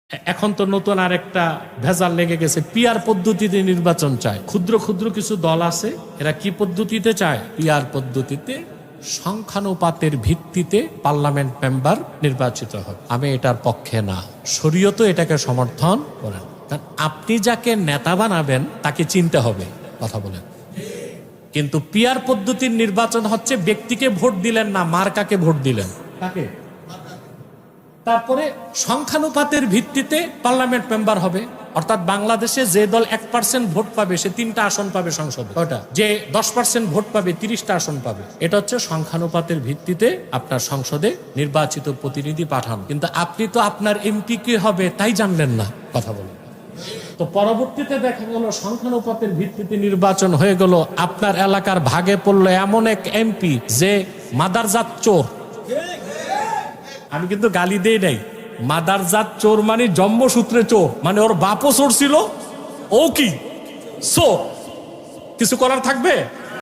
এখন তো নতুন আরেকটা ভেজাল লেগে গেছে, পিআর পদ্ধতিতে নির্বাচন চায়। ক্ষুদ্র ক্ষুদ্র কিছু দল আছে, এরা কি পদ্ধতিতে চায়? পিআর পদ্ধতিতে সংখ্যানুপাতের ভিত্তিতে পার্লামেন্ট মেম্বার নির্বাচিত হয়। আমি এটার পক্ষে না, শরীয়তও এটাকে সমর্থন করেন। কারণ আপনি যাকে নেতা বানাবেন তাকে চিনতে হবে, কথা বলেন। কিন্তু পিআর পদ্ধতির নির্বাচন হচ্ছে ব্যক্তিকে ভোট দিলেন না, মার্কাকে ভোট দিলেন, তাকে। তারপরে সংখ্যানুপাতের ভিত্তিতে পার্লামেন্ট মেম্বার হবে, অর্থাৎ বাংলাদেশে যে দল 1% ভোট পাবে সে 3টা আসন পাবে সংসদে, ওটা যে 10% ভোট পাবে 30টা আসন পাবে। এটা হচ্ছে সংখ্যানুপাতের ভিত্তিতে আপনার সংসদে নির্বাচিত প্রতিনিধি পাঠান। কিন্তু আপনি তো আপনার এমপি কে হবে তাই জানলেন না, কথা বলেন। তো পরবর্তীতে দেখা গেল সংখ্যানুপাতের ভিত্তিতে নির্বাচন হয়ে গেল, আপনার এলাকার ভাগে পড়লো এমন এক এমপি যে মাদারজাত চোর। আমি কিন্তু গালি দেই নাই, মাদারজাত চোর মানে জন্মসূত্রে চোর, মানে ওর বাপও চোর ছিল, ও কি চোর, কিছু করার থাকবে?